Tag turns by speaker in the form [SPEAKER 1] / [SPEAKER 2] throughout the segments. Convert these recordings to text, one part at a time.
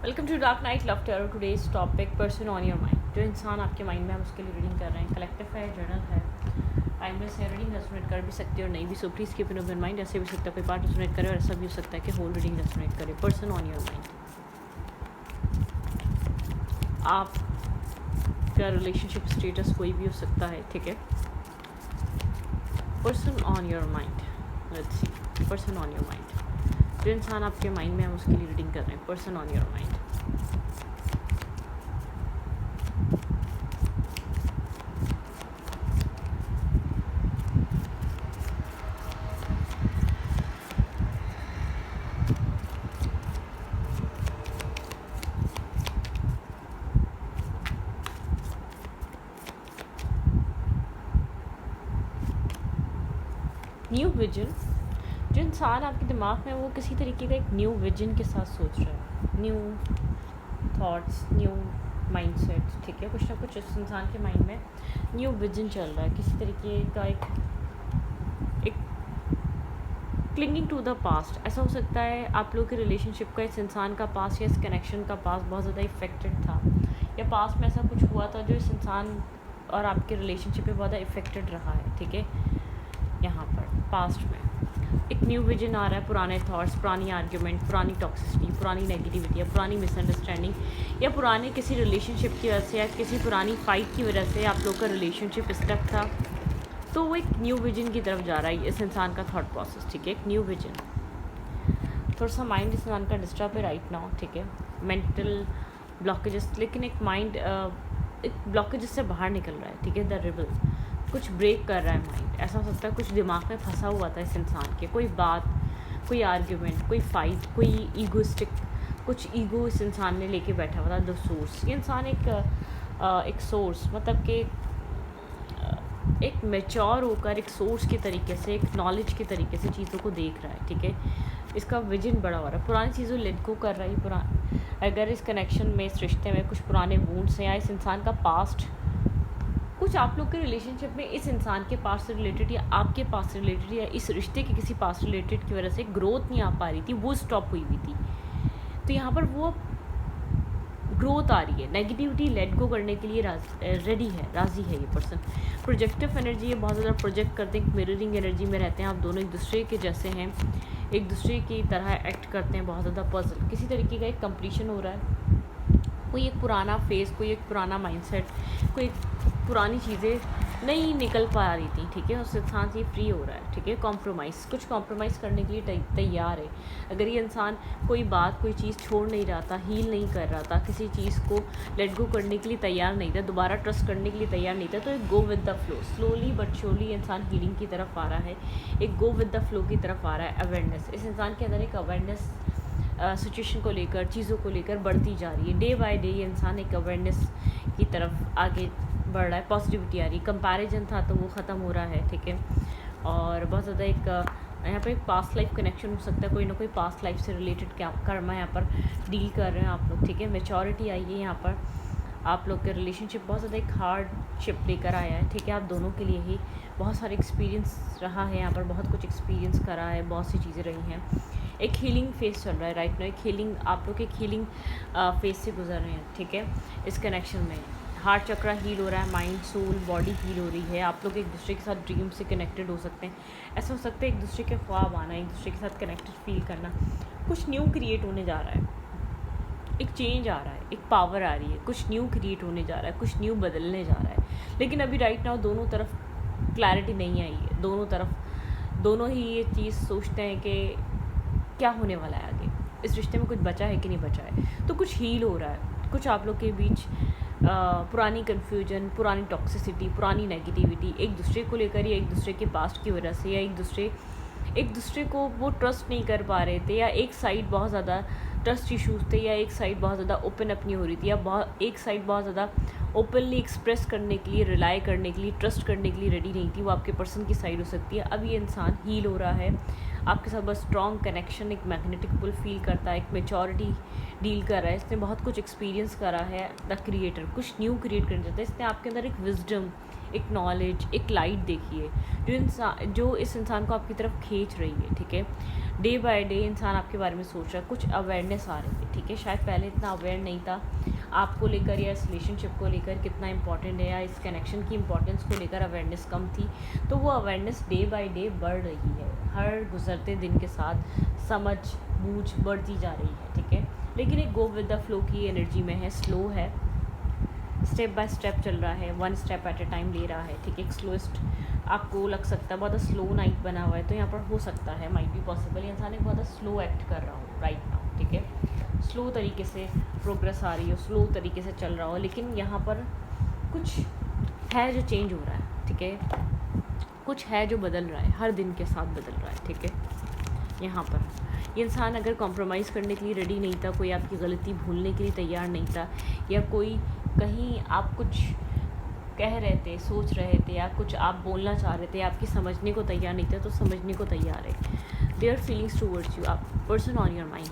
[SPEAKER 1] Welcome to dark night love terror. Today's topic person on your mind. जो इंसान आपके mind में है उसके लिए रीडिंग कर रहे हैं। कलेक्टिव है, जर्नल है, टाइमलेस है। रीडिंग रेजोनेट कर भी सकती है और नहीं भी, so please keep in open mind. ऐसे भी हो सकता है कोई पार्ट रेजोनेट करे और ऐसा भी हो सकता है कि होल रीडिंग रेजोनेट करे। पर्सन ऑन योर माइंड, आपका रिलेशनशिप स्टेटस कोई भी हो सकता है, ठीक है। Person on your mind, let's see. Person on your mind, जो इंसान आपके माइंड में है उसके लिए रीडिंग कर रहे हैं। Person on your mind. New vision, जो इंसान आपके दिमाग में वो किसी तरीके का एक न्यू विजन के साथ सोच रहा है। न्यू थॉट्स, न्यू माइंडसेट, ठीक है। कुछ ना कुछ इस इंसान के माइंड में न्यू विजन चल रहा है, किसी तरीके का एक क्लिंगिंग टू द पास्ट। ऐसा हो सकता है आप लोग के रिलेशनशिप का, इस इंसान का पास्ट या इस कनेक्शन का पास्ट बहुत ज़्यादा इफेक्टेड था, या पास्ट में ऐसा कुछ हुआ था जो इस इंसान और आपके रिलेशनशिप पे बहुत ज़्यादा इफेक्टेड रहा है, ठीक है। यहाँ पर पास्ट में एक न्यू विजन आ रहा है। पुराने थॉट्स, पुरानी आर्ग्यूमेंट, पुरानी टॉक्सिसिटी, पुरानी नेगेटिविटी या पुरानी मिसअंडरस्टैंडिंग या पुराने किसी रिलेशनशिप की वजह से या किसी पुरानी फाइट की वजह से आप लोग का रिलेशनशिप स्टक था, तो वो एक न्यू विजन की तरफ जा रहा है इस इंसान का थॉट प्रोसेस, ठीक है। एक न्यू विजन। थोड़ा सा माइंड इस इंसान का डिस्टर्ब है राइट नाउ, ठीक है। मेंटल ब्लॉकेजेस, लेकिन एक माइंड एक ब्लॉकेजेस से बाहर निकल रहा है, ठीक है। द रिबल, कुछ ब्रेक कर रहा है माइंड। ऐसा हो सकता है कुछ दिमाग में फंसा हुआ था इस इंसान के, कोई बात, कोई आर्ग्यूमेंट, कोई फाइट, कोई ईगोस्टिक, कुछ ईगो इस इंसान ने लेके बैठा हुआ था। द सोर्स, ये इंसान एक सोर्स, मतलब कि एक मैच्योर होकर एक सोर्स के तरीके से, एक नॉलेज के तरीके से चीज़ों को देख रहा है, ठीक है। इसका विजन बड़ा हो रहा है। पुरानी चीज़ों लेट गो कर रहा है। अगर इस कनेक्शन में, इस रिश्ते में कुछ पुराने वूंड्स हैं या इस इंसान का पास्ट, कुछ आप लोग के रिलेशनशिप में इस इंसान के पास से रिलेटेड या आपके पास से रिलेटेड या इस रिश्ते के किसी पास रिलेटेड की वजह से ग्रोथ नहीं आ पा रही थी, वो स्टॉप हुई थी। तो यहाँ पर वो ग्रोथ आ रही है। नेगेटिविटी लेट गो करने के लिए रेडी है, राज़ी है ये पर्सन। प्रोजेक्टिव एनर्जी है, बहुत ज़्यादा प्रोजेक्ट करते हैं, मिररिंग एनर्जी में रहते हैं। आप दोनों एक दूसरे के जैसे हैं, एक दूसरे की तरह एक्ट करते हैं, बहुत ज़्यादा पजल, किसी तरीके का एक कंप्लीशन हो रहा है। कोई एक पुराना फेस, कोई एक पुराना माइंडसेट, कोई पुरानी चीज़ें नहीं निकल पा रही थी, ठीक है। उस इंसान से फ्री हो रहा है, ठीक है। कॉम्प्रोमाइज़, कुछ कॉम्प्रोमाइज़ करने के लिए तैयार है। अगर ये इंसान कोई बात, कोई चीज़ छोड़ नहीं रहा था, हील नहीं कर रहा था, किसी चीज़ को लेट गो करने के लिए तैयार नहीं था, दोबारा ट्रस्ट करने के लिए तैयार नहीं था, तो एक go with the flow, slowly but surely इंसान हीलिंग की तरफ आ रहा है, एक गो विद द फ्लो की तरफ आ रहा है। अवेयरनेस, इस इंसान के अंदर एक अवेयरनेस सिचुएशन को लेकर, चीज़ों को लेकर बढ़ती जा रही है। डे बाय डे ये इंसान एक अवेयरनेस की तरफ आगे बढ़ रहा है, पॉजिटिविटी आ रही है। कंपैरिजन था तो वो ख़त्म हो रहा है, ठीक है। और बहुत ज़्यादा एक यहाँ पर एक पास्ट लाइफ कनेक्शन हो सकता है, कोई ना कोई पास्ट लाइफ से रिलेटेड क्या कर्मा यहाँ पर डील कर रहे हैं आप लोग, ठीक है। मैच्योरिटी आई है यहाँ पर। आप लोग के रिलेशनशिप बहुत ज़्यादा एक हार्डशिप लेकर आया है, ठीक है। आप दोनों के लिए ही बहुत सारे एक्सपीरियंस रहा है यहाँ पर, बहुत कुछ एक्सपीरियंस करा है, बहुत सी चीज़ें रही हैं। एक हीलिंग फेस चल रहा है राइट नाउ, एक हीलिंग, आप लोग एक हीलिंग फेस से गुजर रहे हैं, ठीक है। इस कनेक्शन में हार्ट चक्रा हील हो रहा है, माइंड, सोल, बॉडी हील हो रही है। आप लोग एक दूसरे के साथ ड्रीम से कनेक्टेड हो सकते हैं। ऐसा हो सकता है एक दूसरे के ख्वाब आना, एक दूसरे के साथ कनेक्टेड फील करना। कुछ न्यू क्रिएट होने जा रहा है, एक चेंज आ रहा है, एक पावर आ रही है, कुछ न्यू क्रिएट होने जा रहा है, कुछ न्यू बदलने जा रहा है। लेकिन अभी राइट नाउ दोनों तरफ क्लैरिटी नहीं आई है। दोनों ही ये चीज़ सोचते हैं कि क्या होने वाला है आगे, इस रिश्ते में कुछ बचा है कि नहीं बचा है। तो कुछ हील हो रहा है, कुछ आप लोग के बीच पुरानी कन्फ्यूजन, पुरानी टॉक्सिसिटी, पुरानी नेगेटिविटी, एक दूसरे को लेकर या एक दूसरे के पास्ट की वजह से, या एक दूसरे को वो ट्रस्ट नहीं कर पा रहे थे, या एक साइड बहुत ज़्यादा ट्रस्ट इशूज़ थे, या एक साइड बहुत ज़्यादा ओपन अप नहीं हो रही थी, या एक साइड बहुत ज़्यादा ओपनली एक्सप्रेस करने के लिए, रिलाई करने के लिए, ट्रस्ट करने के लिए रेडी नहीं थी। वो आपके पर्सन की साइड हो सकती है। अब ये इंसान हील हो रहा है, आपके साथ बहुत स्ट्रॉन्ग कनेक्शन, एक मैग्नेटिक पुल फील करता है, एक मेचोरिटी डील कर रहा है, इसने बहुत कुछ एक्सपीरियंस करा है। द क्रिएटर कुछ न्यू क्रिएट करना चाहता है, इसने आपके अंदर एक विजडम, एक नॉलेज, एक लाइट देखी है जो इस इंसान को आपकी तरफ खींच रही है, ठीक है। डे बाय डे इंसान आपके बारे में सोच रहा है, कुछ अवेयरनेस आ रही है, ठीक है। शायद पहले इतना अवेयर नहीं था आपको लेकर, या इस रिलेशनशिप को लेकर कितना इंपॉर्टेंट है, या इस कनेक्शन की इंपॉर्टेंस को लेकर अवेयरनेस कम थी, तो वो अवेयरनेस डे बाय डे बढ़ रही है। हर गुजरते दिन के साथ समझ बूझ बढ़ती जा रही है, ठीक है। लेकिन एक गो विद द फ्लो की एनर्जी में है, स्लो है, स्टेप बाय स्टेप चल रहा है, one step at a time ले रहा है, ठीक है। एक स्लोएस्ट आपको लग सकता है, बहुत स्लो नाइट बना हुआ है, तो यहाँ पर हो सकता है, माइट बी पॉसिबल, इंसान एक बहुत स्लो एक्ट कर रहा हो राइट नाउ, ठीक है। स्लो तरीके से प्रोग्रेस आ रही हो, स्लो तरीके से चल रहा हो, लेकिन यहाँ पर कुछ है जो चेंज हो रहा है, ठीक है। कुछ है जो बदल रहा है, हर दिन के साथ बदल रहा है, ठीक है। यहाँ पर ये इंसान अगर कॉम्प्रोमाइज़ करने के लिए रेडी नहीं था, कोई आपकी गलती भूलने के लिए तैयार नहीं था, या कोई कहीं आप कुछ कह रहे थे, सोच रहे थे, या कुछ आप बोलना चाह रहे थे, आपकी समझने को तैयार नहीं था, तो समझने को तैयार है। देयर फीलिंग्स टूवर्ड्स यू, आप पर्सन ऑन योर माइंड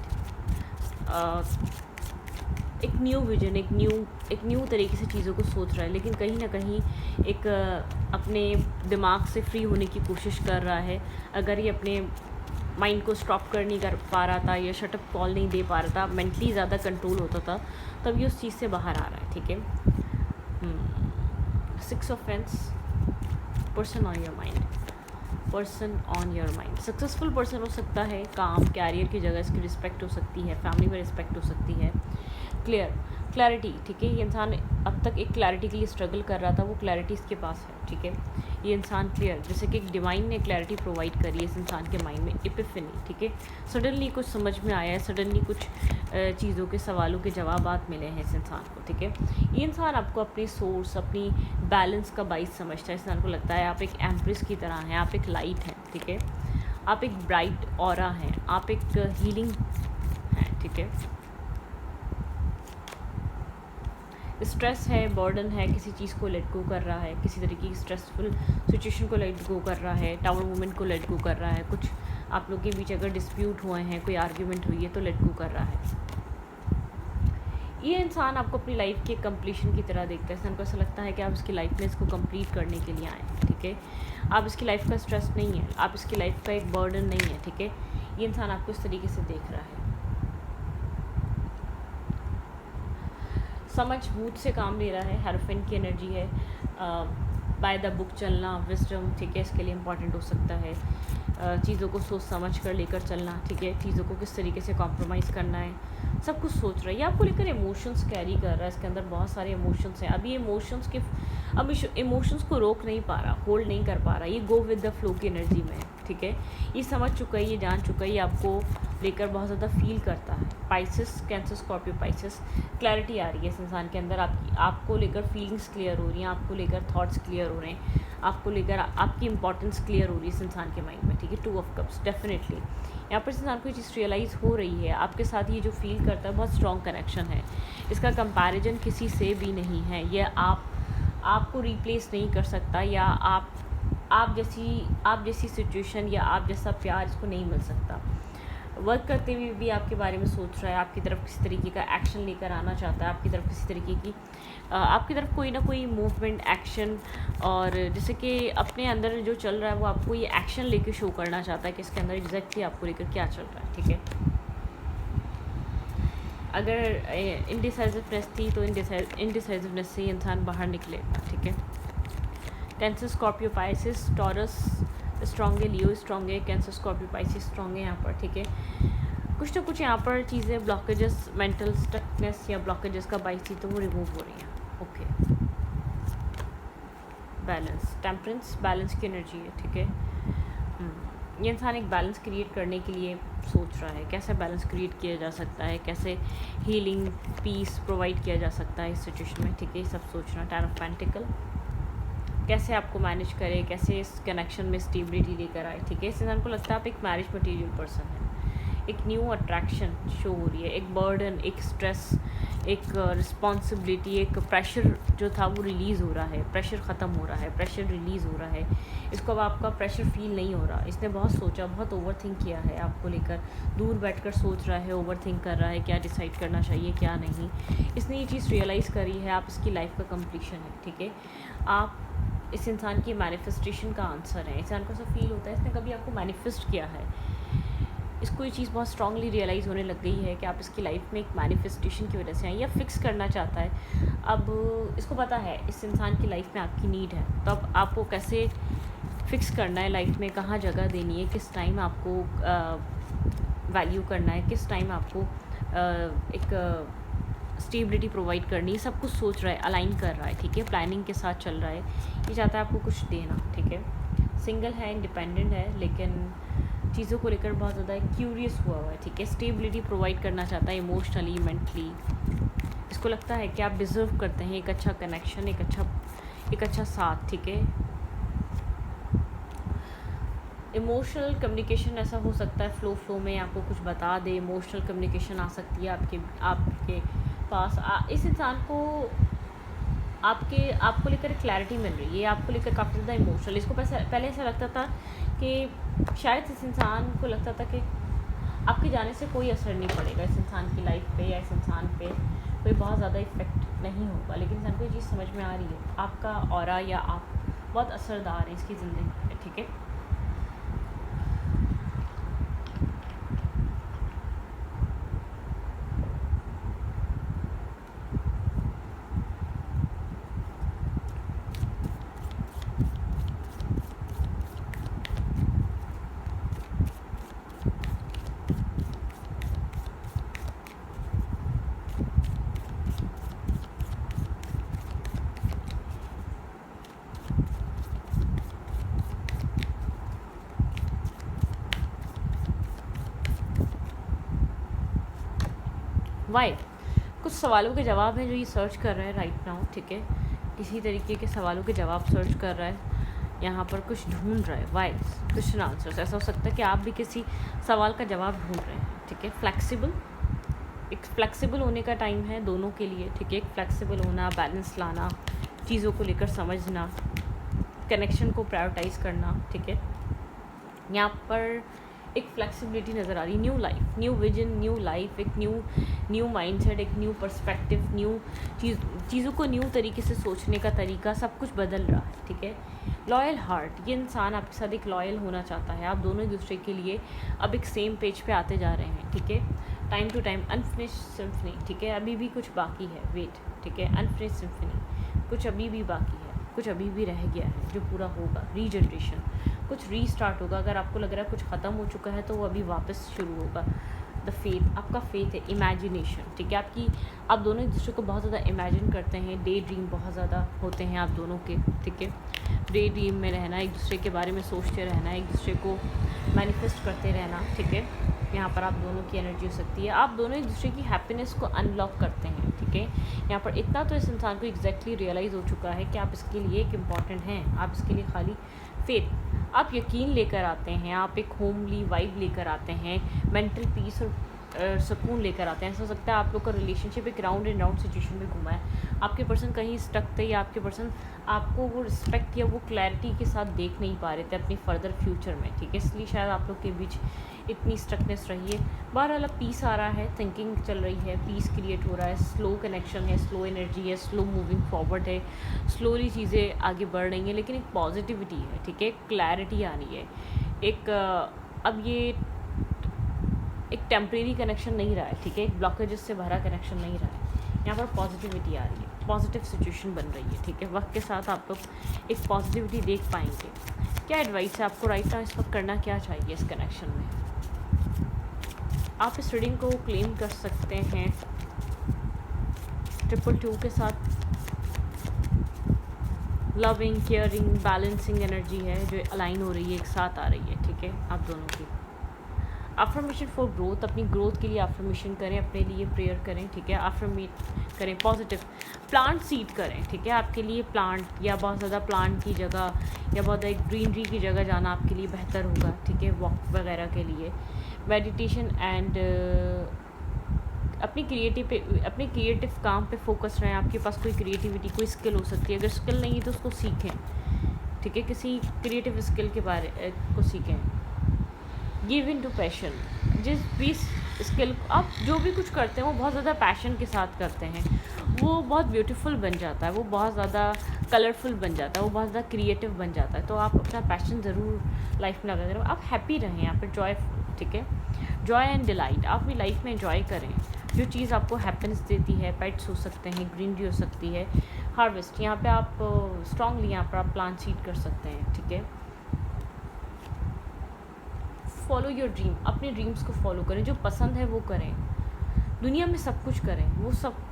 [SPEAKER 1] एक न्यू विजन, एक न्यू तरीके से चीज़ों को सोच रहा है, लेकिन कहीं ना कहीं एक अपने दिमाग से फ्री होने की कोशिश कर रहा है। अगर ये अपने माइंड को स्टॉप कर नहीं कर पा रहा था, या शटअप कॉल नहीं दे पा रहा था, मेंटली ज़्यादा कंट्रोल होता था, तब ये उस चीज़ से बाहर आ रहा है, ठीक है। 6 of Wands, person on your mind, person on your mind, successful person हो सकता है, काम कैरियर की जगह इसकी रिस्पेक्ट हो सकती है, फैमिली में रिस्पेक्ट हो सकती है, क्लैरिटी, ठीक है। ये इंसान अब तक एक क्लैरिटी के लिए स्ट्रगल कर रहा था, वो क्लैरिटी इसके पास है, ठीक है। ये इंसान क्लियर, जैसे कि एक डिवाइन ने क्लैरिटी प्रोवाइड करी है इस इंसान के माइंड में, एपिफनी, ठीक है। सडनली कुछ समझ में आया है, सडनली कुछ चीज़ों के सवालों के जवाबात मिले हैं इस इंसान को, ठीक है। ये इंसान आपको अपनी सोर्स, अपनी बैलेंस का बाइस समझता है। इस इंसान को लगता है आप एक एम्प्रेस की तरह हैं, आप एक लाइट हैं, ठीक है। आप एक ब्राइट ऑरा हैं, आप एक हीलिंग हैं, ठीक है। स्ट्रेस है, बर्डन है, किसी चीज़ को लेट गो कर रहा है, किसी तरीके की स्ट्रेसफुल सिचुएशन को लेट गो कर रहा है, टावर मूवमेंट को लेट गो कर रहा है, कुछ आप लोग के बीच अगर डिस्प्यूट हुए हैं, कोई आर्ग्यूमेंट हुई है, तो लेट गो कर रहा है। ये इंसान आपको अपनी लाइफ के कंप्लीशन की तरह देखता है। इंसान को ऐसा लगता है कि आप इसकी लाइफ में इसको कंप्लीट करने के लिए आए, ठीक है। आप इसकी लाइफ का स्ट्रेस नहीं है, आप इसकी लाइफ का एक बर्डन नहीं है, ठीक है। ये इंसान आपको इस तरीके से देख रहा है, समझ बूझ से काम ले रहा है, हेरोफिन की एनर्जी है, बाय द बुक चलना, विजडम, ठीक है, इसके लिए इम्पॉर्टेंट हो सकता है। चीज़ों को सोच समझ कर लेकर चलना, ठीक है। चीज़ों को किस तरीके से कॉम्प्रोमाइज़ करना है, सब कुछ सोच रहा है। ये आपको लेकर इमोशंस कैरी कर रहा है, इसके अंदर बहुत सारे इमोशंस हैं। अभी इमोशंस के अब इमोशंस को रोक नहीं पा रहा, होल्ड नहीं कर पा रहा, ये गो विद द फ्लो की एनर्जी में है, ठीक है। ये समझ चुका है, ये जान चुका है, ये आपको लेकर बहुत ज़्यादा फील करता है। Pisces, Cancer, Scorpio, Pisces, clarity आ रही है इस इंसान के अंदर, आपको लेकर फीलिंग्स क्लियर हो रही हैं, आपको लेकर थॉट्स क्लियर हो रहे हैं, आपको लेकर आपकी इंपॉर्टेंस क्लियर हो रही है इस इंसान के माइंड में, ठीक है। 2 ऑफ कप्स, डेफिनेटली यहाँ पर इस इंसान को ये चीज़ रियलाइज़ हो रही है, आपके साथ ये जो फील करता है बहुत स्ट्रॉन्ग कनेक्शन है, इसका कंपैरिजन किसी से भी नहीं है। ये आपको रिप्लेस नहीं कर सकता, या आप जैसी सिचुएशन या आप जैसा प्यार इसको नहीं मिल सकता। वर्क करते हुए भी आपके बारे में सोच रहा है, आपकी तरफ किसी तरीके का एक्शन लेकर आना चाहता है, आपकी तरफ किसी तरीके की आपकी तरफ कोई ना कोई मूवमेंट, एक्शन, और जैसे कि अपने अंदर जो चल रहा है वो आपको ये एक्शन लेके शो करना चाहता है कि इसके अंदर एग्जैक्टली आपको लेकर क्या चल रहा है, ठीक है। अगर इनडिसाइसिवनेस थी तो इनडिसाइसिवनेस से इंसान बाहर निकलेगा, ठीक है। Cancer, Scorpio, Pisces, taurus strong है, लियो स्ट्रॉन्ग है, कैंसर, स्कॉर्पियो, पाइसेस स्ट्रॉन्ग है यहाँ पर, ठीक है। कुछ ना कुछ यहाँ पर चीज़ें, ब्लॉकेजेस, मेंटल स्टकनेस या ब्लॉकेजेस का बाइस थी तो वो रिमूव हो रही हैं, ओके। बैलेंस, टेम्परेंस, बैलेंस की एनर्जी है, ठीक है। ये इंसान एक बैलेंस क्रिएट करने के लिए सोच रहा है, कैसे बैलेंस क्रिएट किया जा सकता है, कैसे हीलिंग, पीस प्रोवाइड किया जा सकता है इस सिचुएशन में, ठीक है। ये सब सोचना। 10 ऑफ पेंटिकल, कैसे आपको मैनेज करे, कैसे इस कनेक्शन में स्टेबिलिटी लेकर आए, ठीक है। इस इंसान को लगता है आप एक मैरिज मटेरियल पर्सन है, एक न्यू अट्रैक्शन शो हो रही है, एक बर्डन, एक स्ट्रेस, एक रिस्पॉन्सिबिलिटी, एक प्रेशर जो था वो रिलीज़ हो रहा है, प्रेशर ख़त्म हो रहा है, प्रेशर रिलीज़ हो रहा है। इसको अब आपका प्रेशर फील नहीं हो रहा। इसने बहुत सोचा, बहुत ओवर थिंक किया है आपको लेकर, दूर बैठकर सोच रहा है, ओवर थिंक कर रहा है क्या डिसाइड करना चाहिए क्या नहीं। इसने ये चीज़ रियलाइज़ करी है, आप इसकी लाइफ का कंप्लीशन है, ठीक है। आप इस इंसान की मैनिफेस्टेशन का आंसर है। इंसान को ऐसा फील होता है इसने कभी आपको मैनिफेस्ट किया है। इसको ये चीज़ बहुत स्ट्रांगली रियलाइज़ होने लग गई है कि आप इसकी लाइफ में एक मैनिफेस्टेशन की वजह से हैं, या फिक्स करना चाहता है। अब इसको पता है इस इंसान की लाइफ में आपकी नीड है, तो अब आपको कैसे फिक्स करना है लाइफ में, कहाँ जगह देनी है, किस टाइम आपको वैल्यू करना है, किस टाइम आपको एक स्टेबिलिटी प्रोवाइड करनी है, सब कुछ सोच रहा है, अलाइन कर रहा है, ठीक है। प्लानिंग के साथ चल रहा है, ये चाहता है आपको कुछ देना, ठीक है। सिंगल है, इंडिपेंडेंट है, लेकिन चीज़ों को लेकर बहुत ज़्यादा क्यूरियस हुआ है, ठीक है। स्टेबिलिटी प्रोवाइड करना चाहता है इमोशनली, मेंटली। इसको लगता है कि आप डिज़र्व करते हैं एक अच्छा कनेक्शन, एक अच्छा साथ, ठीक है। इमोशनल कम्युनिकेशन ऐसा हो सकता है फ्लो में आपको कुछ बता दे, इमोशनल कम्युनिकेशन आ सकती है आपके पास। इस इंसान को आपको लेकर क्लैरिटी मिल रही है, आपको लेकर काफ़ी ज़्यादा इमोशनल। इसको पहले ऐसा लगता था कि शायद इस इंसान को लगता था कि आपके जाने से कोई असर नहीं पड़ेगा इस इंसान की लाइफ पे, या इस इंसान पे कोई बहुत ज़्यादा इफ़ेक्ट नहीं होगा, लेकिन इंसान को ये चीज़ समझ में आ रही है, आपका ऑरा या आप बहुत असरदार है इसकी ज़िंदगी में, ठीक है। वाई कुछ सवालों के जवाब हैं जो ये सर्च कर रहा है राइट नाउ, ठीक है। किसी तरीके के सवालों के जवाब सर्च कर रहा है, यहाँ पर कुछ ढूंढ रहा है। Why question answers. ऐसा हो सकता है कि आप भी किसी सवाल का जवाब ढूंढ रहे हैं, ठीक है। एक फ्लेक्सिबल होने का टाइम है दोनों के लिए, ठीक है। एक फ्लेक्सिबल होना, बैलेंस लाना, चीज़ों को लेकर समझना, कनेक्शन को प्रायोरिटाइज़ करना, ठीक है। यहाँ पर एक फ्लेक्सिबिलिटी नज़र आ रही, new life, new vision, new life, एक न्यू माइंडसेट, एक न्यू पर्सपेक्टिव, न्यू चीज़ों को न्यू तरीके से सोचने का तरीका, सब कुछ बदल रहा है, ठीक है। लॉयल हार्ट, ये इंसान आपके साथ एक लॉयल होना चाहता है। आप दोनों एक दूसरे के लिए अब एक सेम पेज पे आते जा रहे हैं, ठीक है। Time to time, unfinished symphony, ठीक है। अभी भी कुछ बाकी है, वेट, ठीक है। अनफिनिश्ड सिम्फनी, कुछ अभी भी बाकी है, कुछ अभी भी रह गया है जो पूरा होगा। रीजनरेशन, कुछ रीस्टार्ट होगा। अगर आपको लग रहा है कुछ ख़त्म हो चुका है तो वो अभी वापस शुरू होगा। द फेथ, आपका फेथ है। इमेजिनेशन, ठीक है। आप दोनों एक दूसरे को बहुत ज़्यादा इमेजिन करते हैं, डे ड्रीम बहुत ज़्यादा होते हैं आप दोनों के, ठीक है। डे ड्रीम में रहना, एक दूसरे के बारे में सोचते रहना, एक दूसरे को मैनिफेस्ट करते रहना, ठीक है। यहाँ पर आप दोनों की एनर्जी हो सकती है। आप दोनों एक दूसरे की हैप्पीनेस को अनलॉक करते हैं, ठीक है। यहाँ पर इतना तो इस इंसान को एग्जैक्टली रियलाइज़ हो चुका है कि आप इसके लिए एक इम्पॉर्टेंट हैं। आप इसके लिए खाली फेथ, आप यकीन लेकर आते हैं, आप एक होमली वाइब लेकर आते हैं, मेंटल पीस और सुकून लेकर आते हैं। ऐसा हो सकता है आप लोग का रिलेशनशिप एक राउंड एंड राउंड सिचुएशन में घुमा है। आपके पर्सन कहीं स्टक थे, या आपके पर्सन आपको वो रिस्पेक्ट या वो क्लैरिटी के साथ देख नहीं पा रहे थे अपनी फर्दर फ्यूचर में, ठीक है। इसलिए शायद आप लोग के बीच इतनी स्टकनेस रही है। बहरहाल अब पीस आ रहा है, थिंकिंग चल रही है, पीस क्रिएट हो रहा है, स्लो कनेक्शन है, स्लो एनर्जी है, स्लो मूविंग फॉरवर्ड है, स्लोली चीज़ें आगे बढ़ रही हैं, लेकिन एक पॉजिटिविटी है, ठीक है। क्लैरिटी आ रही है। अब ये एक टेम्परेरी कनेक्शन नहीं रहा है, ठीक है। एक ब्लॉकेजेस से भरा कनेक्शन नहीं रहा है। यहाँ पर पॉजिटिविटी आ रही है, पॉजिटिव सिचुएशन बन रही है, ठीक है। वक्त के साथ आप लोग एक पॉजिटिविटी देख पाएंगे। क्या एडवाइस है आपको राइट नाउ, इस वक्त करना क्या चाहिए इस कनेक्शन में? आप इस रीडिंग को क्लेम कर सकते हैं 222 के साथ। लविंग, केयरिंग, बैलेंसिंग एनर्जी है जो अलाइन हो रही है, एक साथ आ रही है, ठीक है। आप दोनों की अफर्मेशन फॉर ग्रोथ, अपनी ग्रोथ के लिए अफर्मेशन करें, अपने लिए प्रेयर करें, ठीक है। अफर्मेट करें, पॉजिटिव प्लांट सीड करें, ठीक है। आपके लिए प्लांट या बहुत ज़्यादा प्लांट की जगह या बहुत ज़्यादा ग्रीनरी की जगह जाना आपके लिए बेहतर होगा, ठीक है। वॉक वगैरह के लिए मेडिटेशन एंड अपने क्रिएटिव काम पे फोकस रहें। आपके पास कोई क्रिएटिविटी, कोई स्किल हो सकती है, अगर स्किल नहीं है तो उसको सीखें, ठीक है, किसी क्रिएटिव स्किल के बारे को सीखें। गिव इन टू पैशन, जिस भी स्किल आप जो भी कुछ करते हैं वो बहुत ज़्यादा पैशन के साथ करते हैं, वो बहुत ब्यूटीफुल बन जाता है, वो बहुत ज़्यादा कलरफुल बन जाता है, वो बहुत ज़्यादा क्रिएटिव बन जाता है। तो आप अपना पैशन ज़रूर लाइफ में लगा करें। आप हैप्पी रहें यहाँ पर, जॉयफुल, ठीक है, जॉय एंड डिलाइट। आप अपनी लाइफ में एंजॉय करें जो चीज़ आपको हैप्पीनेस देती है। पेट्स हो सकते हैं, ग्रीनरी हो सकती है, हार्वेस्ट, यहाँ पे आप स्ट्रांगली यहाँ पर आप प्लांट सीड कर सकते हैं, ठीक है। फॉलो योर ड्रीम, अपने ड्रीम्स को फॉलो करें, जो पसंद है वो करें। दुनिया में सब कुछ करें,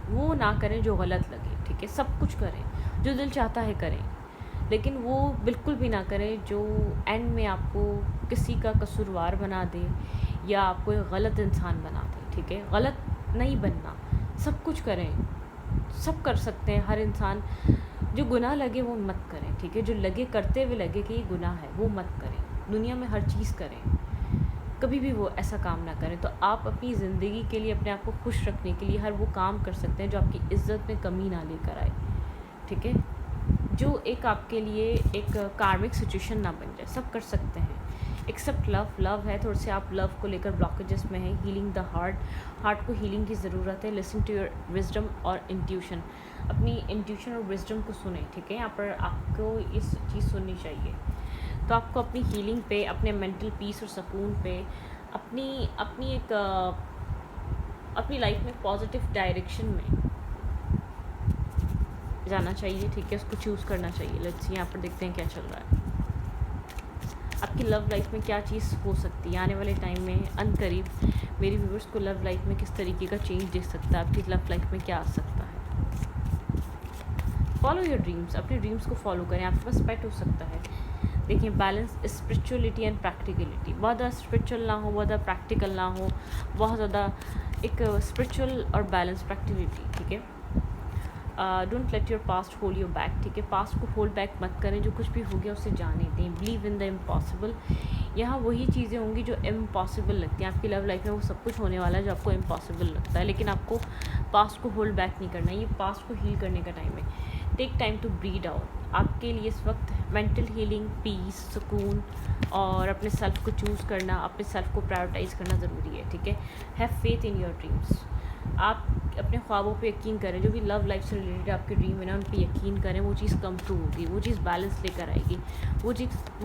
[SPEAKER 1] वो ना करें जो गलत लगे, ठीक है। सब कुछ करें, जो दिल चाहता है करें, लेकिन वो बिल्कुल भी ना करें जो एंड में आपको किसी का कसूरवार बना दे या आपको एक गलत इंसान बना दे, ठीक है। गलत नहीं बनना, सब कुछ करें, सब कर सकते हैं हर इंसान। जो गुनाह लगे वो मत करें, ठीक है, जो लगे करते हुए लगे कि ये गुनाह है वो मत करें। दुनिया में हर चीज़ करें, कभी भी वो ऐसा काम ना करें। तो आप अपनी ज़िंदगी के लिए, अपने आप को खुश रखने के लिए हर वो काम कर सकते हैं जो आपकी इज़्ज़त में कमी ना लेकर आए, ठीक है, जो एक आपके लिए एक कार्मिक सिचुएशन ना बन जाए। सब कर सकते हैं एक्सेप्ट लव। लव है, थोड़े से आप लव को लेकर ब्लॉकेजेस में हैं। हीलिंग द हार्ट को हीलिंग की ज़रूरत है। लिसन टू योर विजडम और इंट्यूशन, अपनी इंट्यूशन और विजडम को सुने, ठीक है। यहाँ पर आपको इस चीज़ सुननी चाहिए। तो आपको अपनी हीलिंग पे, अपने मेंटल पीस और सुकून पे, अपनी लाइफ में पॉजिटिव डायरेक्शन में जाना चाहिए, ठीक है, उसको चूज़ करना चाहिए। लेट्स यहाँ पर देखते हैं क्या चल रहा है। आपकी लव लाइफ में क्या चीज़ हो सकती है आने वाले टाइम में, अनकरीब मेरी व्यूअर्स को लव लाइफ में किस तरीके का चेंज दिख सकता है, आपकी लव लाइफ में क्या आ सकता है। फॉलो योर ड्रीम्स, अपने ड्रीम्स को फॉलो करें। आपके पास पेट हो सकता है। देखिए, बैलेंस स्पिरिचुअलिटी एंड प्रैक्टिकलिटी, बहुत ज़्यादा स्पिरिचुअल ना हो, बहुत ज़्यादा प्रैक्टिकल ना हो, बहुत ज़्यादा एक स्पिरिचुअल और बैलेंस प्रैक्टिकलिटी, ठीक है। Don't let your past hold your back, ठीक है, पास्ट को होल्ड बैक मत करें। जो कुछ भी हो गया उसे जाने दें। बिलीव इन द इम्पॉसिबल, यहाँ वही चीज़ें होंगी जो इम्पॉसिबल लगती हैं आपकी लव लाइफ में। वो सब कुछ होने वाला है जो आपको इम्पॉसिबल लगता है, लेकिन आपको पास्ट को होल्ड बैक नहीं करना है। ये पास्ट को हील करने का टाइम है। Take time to breathe out, आपके लिए इस वक्त मेंटल हीलिंग, पीस, सुकून और अपने सेल्फ को चूज़ करना, अपने सेल्फ को प्रायोरिटाइज़ करना ज़रूरी है, ठीक है। Have faith in your dreams, आप अपने ख्वाबों पे यकीन करें। जो भी लव लाइफ से रिलेटेड आपके ड्रीम है ना, उन पे यकीन करें। वो चीज़ कम ट्रू होगी, वो चीज़ बैलेंस लेकर आएगी, वो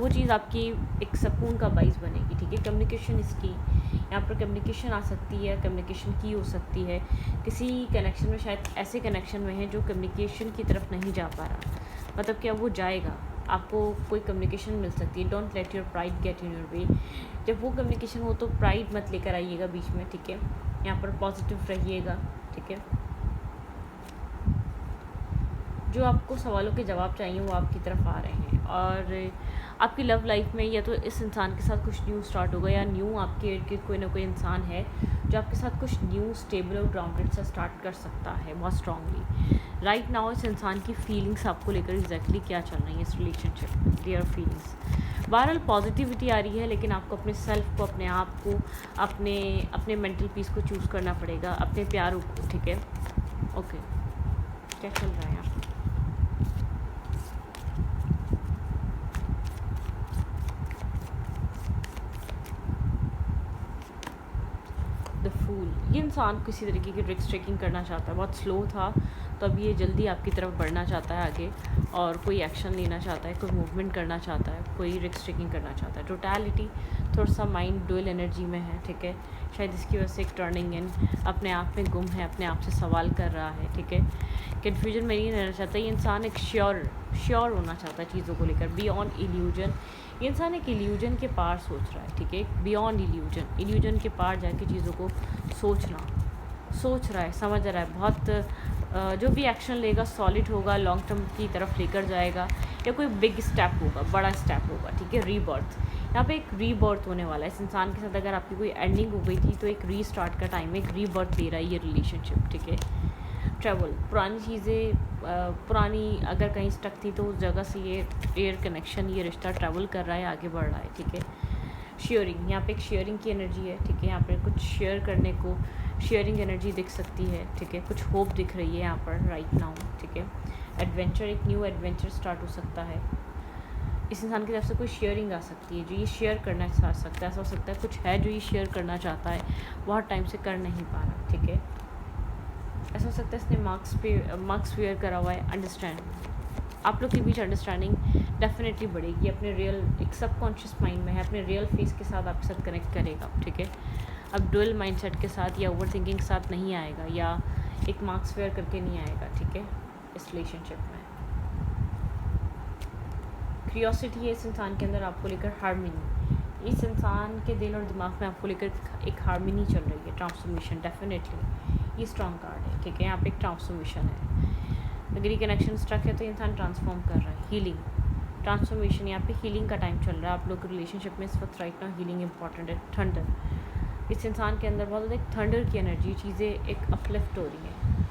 [SPEAKER 1] चीज़ आपकी एक सुकून का बाइस बनेगी, ठीक है। कम्युनिकेशन इसकी, यहाँ पर कम्युनिकेशन आ सकती है, कम्युनिकेशन की हो सकती है। किसी कनेक्शन में, शायद ऐसे कनेक्शन में है जो कम्युनिकेशन की तरफ नहीं जा पा रहा, मतलब क्या वो जाएगा, आपको कोई कम्युनिकेशन मिल सकती है। Don't let your pride get in your way, जब वो कम्युनिकेशन हो तो प्राइड मत लेकर आइएगा बीच में, ठीक है। यहाँ पर पॉजिटिव रहिएगा, ठीक है। जो आपको सवालों के जवाब चाहिए वो आपकी तरफ आ रहे हैं। और आपकी लव लाइफ में या तो इस इंसान के साथ कुछ न्यू स्टार्ट होगा, या न्यू आपके इर्द गिर्द कोई ना कोई इंसान है जो आपके साथ कुछ न्यू स्टेबल और ग्राउंडेड सा स्टार्ट कर सकता है बहुत स्ट्रांगली। राइट नाउ इस इंसान की फीलिंग्स आपको लेकर एग्जैक्टली क्या चल रही है इस रिलेशनशिप में, देयर फीलिंग्स। बहरहाल पॉजिटिविटी आ रही है, लेकिन आपको अपने सेल्फ को, अपने आप को, अपने मेंटल पीस को चूज़ करना पड़ेगा, अपने प्यारों को, ठीक है। ओके, क्या चल रहा है यहाँ पर? द फूल, ये इंसान किसी तरीके की रिस्क टेकिंग करना चाहता है। बहुत स्लो था तो अब ये जल्दी आपकी तरफ बढ़ना चाहता है आगे, और कोई एक्शन लेना चाहता है, कोई मूवमेंट करना चाहता है, कोई रिस्क टेकिंग करना चाहता है। टोटलिटी, थोड़ा सा माइंड डुअल एनर्जी में है, ठीक है। शायद इसकी वजह से एक टर्निंग इन, अपने आप में गुम है, अपने आप से सवाल कर रहा है, ठीक है। कन्फ्यूजन में नहीं रहना चाहता। ये इंसान एक श्योर होना चाहता है चीज़ों को लेकर, बियॉन्ड इल्यूजन। ये इंसान एक इल्यूजन के पार सोच रहा है, ठीक है, बियॉन्ड इल्यूजन के पार जाके चीज़ों को सोच रहा है, समझ रहा है। बहुत जो भी एक्शन लेगा सॉलिड होगा, लॉन्ग टर्म की तरफ लेकर जाएगा, या कोई बिग स्टेप होगा, बड़ा स्टेप होगा, ठीक है। रीबर्थ, यहाँ पे एक रीबर्थ होने वाला है इस इंसान के साथ। अगर आपकी कोई एंडिंग हो गई थी तो एक रीस्टार्ट का टाइम है, एक रीबर्थ ले रहा है ये रिलेशनशिप, ठीक है। ट्रैवल, पुरानी चीज़ें, पुरानी अगर कहीं स्टक थी तो उस जगह से ये एयर कनेक्शन, ये रिश्ता ट्रैवल कर रहा है, आगे बढ़ रहा है, ठीक है। शेयरिंग, यहाँ पे एक शेयरिंग की एनर्जी है, ठीक है। यहाँ पे कुछ शेयर करने को, शेयरिंग एनर्जी दिख सकती है, ठीक है। कुछ होप दिख रही है यहाँ पर राइट नाउ, ठीक है। एडवेंचर, एक न्यू एडवेंचर स्टार्ट हो सकता है। इस इंसान की तरफ से कोई शेयरिंग आ सकती है जो ये शेयर करना चाह सकता है। ऐसा हो सकता है कुछ है जो ये शेयर करना चाहता है, बहुत टाइम से कर नहीं पा रहा, ठीक है। ऐसा हो सकता है इसने मार्क्स वेयर करा हुआ है। अंडरस्टैंडिंग, आप लोग के बीच अंडरस्टैंडिंग डेफिनेटली बढ़ेगी। अपने रियल, एक सबकॉन्शियस माइंड में है, अपने रियल फेस के साथ आपके साथ कनेक्ट करेगा, ठीक है। अब डुअल माइंडसेट के साथ या ओवर थिंकिंग के साथ नहीं आएगा, या एक मार्क्स वेयर करके नहीं आएगा, ठीक है। इस रिलेशनशिप में क्यूरियोसिटी है इस इंसान के अंदर आपको लेकर, हार्मनी, इस इंसान के दिल और दिमाग में आपको लेकर एक हार्मनी चल रही है। ट्रांसफॉर्मेशन, डेफिनेटली ये स्ट्रॉन्ग कार्ड है, ठीक है। यहाँ पे एक ट्रांसफॉर्मेशन है। अगर ये कनेक्शन स्ट्रक है तो इंसान ट्रांसफॉर्म कर रहा है। हीलिंग, ट्रांसफॉर्मेशन, यहाँ पे हीलिंग का टाइम चल रहा है आप लोग के रिलेशनशिप में इस वक्त राइट नाउ। हीलिंग इंपॉर्टेंट है। थंडर, इस इंसान के अंदर बहुत ज़्यादा एक थंडर की एनर्जी, चीज़ें एक अपलिफ्ट हो रही हैं।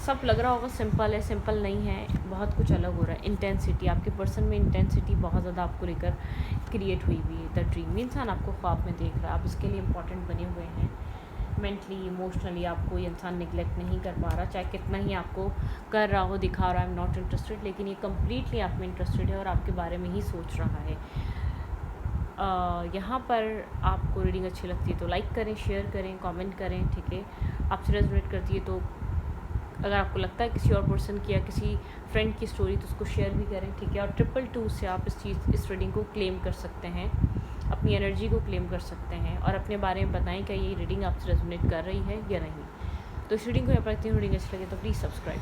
[SPEAKER 1] सब लग रहा होगा सिंपल है, सिंपल नहीं है, बहुत कुछ अलग हो रहा है। इंटेंसिटी, आपके पर्सन में इंटेंसिटी बहुत ज़्यादा आपको लेकर क्रिएट हुई हुई है। द ड्रीम, इंसान आपको ख्वाब में देख रहा है, आप इसके लिए इंपॉर्टेंट बने हुए हैं। मेंटली, इमोशनली आपको ये इंसान निगलेक्ट नहीं कर पा रहा, चाहे कितना ही आपको कर रहा हो, दिखा रहा है आई एम नॉट इंटरेस्टेड, लेकिन ये कम्प्लीटली आप में इंटरेस्टेड है और आपके बारे में ही सोच रहा है। यहाँ पर आपको रीडिंग अच्छी लगती है तो लाइक करें, शेयर करें, कमेंट करें, ठीक है। आपसे रेजोनेट करती है तो अगर आपको लगता है किसी और पर्सन की या किसी फ्रेंड की स्टोरी तो उसको शेयर भी करें, ठीक है। और 222 से आप इस रीडिंग को क्लेम कर सकते हैं, अपनी एनर्जी को क्लेम कर सकते हैं और अपने बारे में बताएं कि ये रीडिंग आपसे रेजोनेट कर रही है या नहीं। तो इस रीडिंग को यहाँ पर रखती हूँ। रीडिंग अच्छी लगे तो प्लीज़ सब्सक्राइब।